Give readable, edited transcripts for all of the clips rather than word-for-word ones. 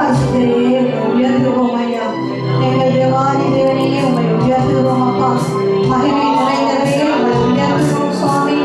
பரிசுத்தரே உயர்த்துவோம் ஐயா. எங்கள் தேவாதி தேவனையே உங்களை உயர்த்துகிறோம் அப்பா. மகிமை நிறைந்தவரே உங்களை உயர்த்துகிறோம் சுவாமி.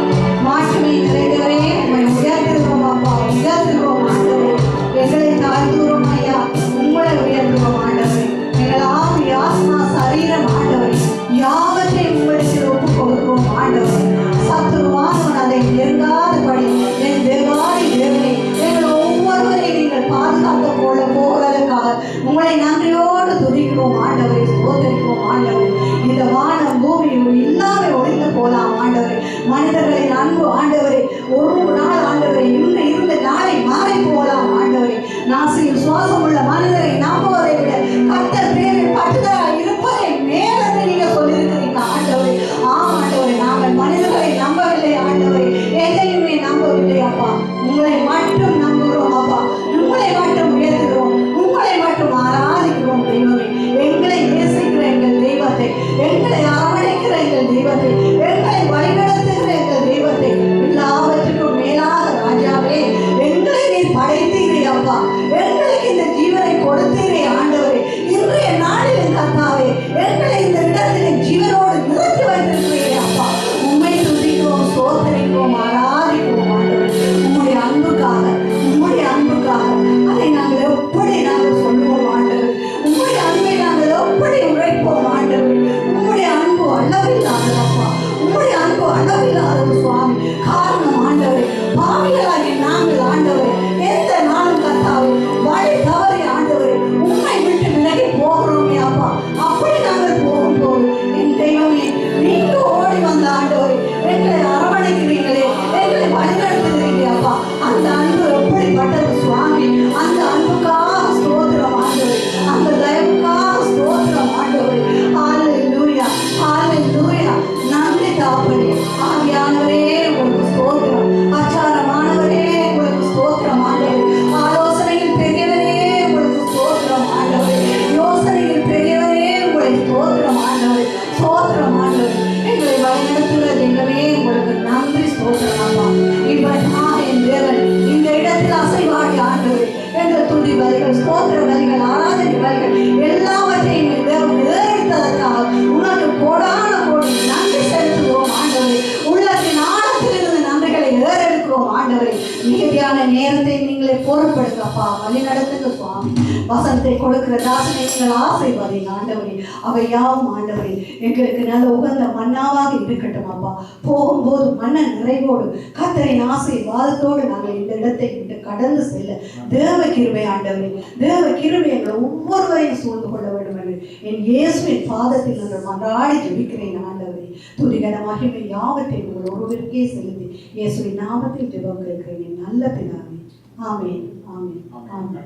மாட்சிமை நிறைந்தவரே உங்களை உயர்த்துகிறோம் அப்பா. உயர்த்துகிறோம் ஆண்டவரே. எங்களை தாழ்த்துகிறோம் ஐயா. உங்களை உயர்த்துகிறோம் ஆண்டவரே. எங்கள் ஆவி ஆத்மா சரீரம் ஆண்டவரே யாவற்றை உங்களுக்கு ஒப்பு கொடுக்கிறோம் ஆண்டவரே. சத்துருவானவன் அதை நெருங்காதபடி என் தேவாதி தேவனே எங்கள் ஒவ்வொருவரை நீங்கள் பாதுகாக்க போகிறதுக்காக உங்களை நன்றியோடு துதிக்கிறோம் ஆண்டவரை, சோதரிக்கிறோம் ஆண்டவரை. இந்த வானம் பூமி எல்லாமே ஒழிந்து போலாம் ஆண்டவரை. மனிதர்களின் அன்பு ஆண்டவரை ஒரு நாள் ஆண்டவரை இன்று இருந்த நாளை மாறி போகலாம் ஆண்டவரை. நாசியில் சுவாசம் உள்ள மனிதரை நம்புவதை விட கர்த்தர் பேரில் பட்டுதலாக இருப்பதை மேலே நீங்க சொல்லியிருக்கிறீங்க ஆண்டவரை. ஆம் ஆண்டவரை, நாங்கள் மனிதர்களை நம்பவில்லை ஆண்டவரை, எதையுமே நம்பவில்லை அப்பா. உங்களை மட்டும் நம்புகிறோம் அப்பா. உங்களை மட்டும் உயர்த்துகிறோம், உங்களை மட்டும் ஆராதிக்கிறோம் தெய்வமே. எங்களை நேசிக்கிற எங்கள் தெய்வத்தை, எங்களை அரவணைக்கிற எங்கள் தெய்வத்தை, எங்களை வழிநடத்துகிற எங்கள் தெய்வத்தை, எல்லாவற்றுக்கும் மேலாக ராஜாவே எங்களை நீர் படைத்தீரே அப்பா. எங்களுக்கு இந்த ஜீவனை கொடுத்தீரே ஆண்டவரே. இன்றைய நாளில் கர்த்தாவே எங்களை இந்த இடத்தில் ஜீவனோடு நிறுத்தி வைத்திருக்கிறீரே அப்பா. உண்மை துதிக்கிறோம், சோதரிக்கிறோம், ஆராதிக்கிறோம் ஆண்டவரே. உங்களுடைய அன்புக்காக, உங்களுடைய அன்புக்காக அதை நாங்கள் எப்படி நாங்கள் சொல்லுவோம் ஆண்டவர். உங்களுடைய அன்பை நாங்கள் எப்படி உழைப்போம் ஆண்டவர். உங்களுடைய அன்பு அளவில்லாதது அப்பா. உங்களுடைய அன்பு அளவில்லாதது சுவாமி. காரணம் ஆண்டவரே, பாவிகளாகிய நாங்கள் ஆண்டவரே எந்த நாளும் கர்த்தாவே வழி தவறி ஆண்டவரே உண்மை விட்டு விலகி போகிறோமே அப்பா. அப்படி நாங்கள் போகும்போது என் தெய்வமே நீங்க ஓடி வந்த ஆண்டவரே எங்களை அரவணைக்கிறீங்களே, எங்களை வழிநடத்துகிறீங்களே அப்பா. அந்த அன்பு எப்படிப்பட்டது சுவாமி. அந்த அன்புக்காக ஸ்தோத்திரம் ஆண்டவரே, அந்த தயவுக்காக ஸ்தோத்திரம் ஆண்டவரே. ஹல்லேலூயா, ஹல்லேலூயா. நன்றி தாப்பனே. ஆவியானவரே உங்களுக்கு ஸ்தோத்திரம். அச்சாரமானவரே உங்களுக்கு ஸ்தோத்திரம் ஆண்டவரே. ஆலோசனையில் பெரியவரே உங்களுக்கு ஸ்தோத்திரம் ஆண்டவரே. யோசனையில் பெரியவரே உங்களுக்கு ஸ்தோத்திரம் ஆண்டவரே. ஸ்தோத்திரம் ஆண்டவரே. எங்களை வழிநடத்துகிற தெய்வமே உங்களுக்கு நன்றி ஸ்தோத்திரம் அப்பா. இப்படியாக என் தேவன் இந்த இடத்தில் அசைவாடி ஆண்டவரே எங்கள் துதி வரிகள், ஸ்தோத்திர வரிகள், ஆராதனை வரிகள் எல்லாவற்றையும் என் தேவன் ஏறெடுத்ததற்காக உனக்கு கோடான கோடி நன்றி செலுத்துவோம் ஆண்டவரே. உள்ளத்தின் ஆழத்திலிருந்து நன்றிகளை ஏறெடுக்கிறோம் ஆண்டவரே. நீதியான நேரத்தை நீங்களே பொறுப்படுங்கப்பா. வழி நடத்துங்க சுவாமி. வசனத்தை கொடுக்கிற தாசனை நீங்கள் ஆசைவாதீங்க ஆண்டவரே. அவை யாவும் ஆண்டவரே எங்களுக்கு நல்ல உகந்த மன்னாவாக இருக்கட்டும் அப்பா. போகும்போது மன்ன நிறைவோடு கர்த்தரின் ஆசீர்வாதத்தோடு நாங்கள் இந்த இடத்தை விட்டு கடந்து செல்ல தேவ கிருபை ஆண்டவரே, தேவ கிருபை எங்களை ஒவ்வொருவரையும் சூழ்ந்து கொள்ள வேண்டும் என்று என் இயேசுவின் பாதத்தில் நாங்கள் மன்றாடி ஜெபிக்கிறேன் ஆண்டவரே. துதிகன மகிமை யாவற்றையும் உங்கள் ஒருவருக்கே செலுத்தி இயேசுவின் நாமத்தில் ஜெபம் கேட்கிறேன் என் நல்ல பிதாவே. ஆமென், ஆமென், ஆமென்.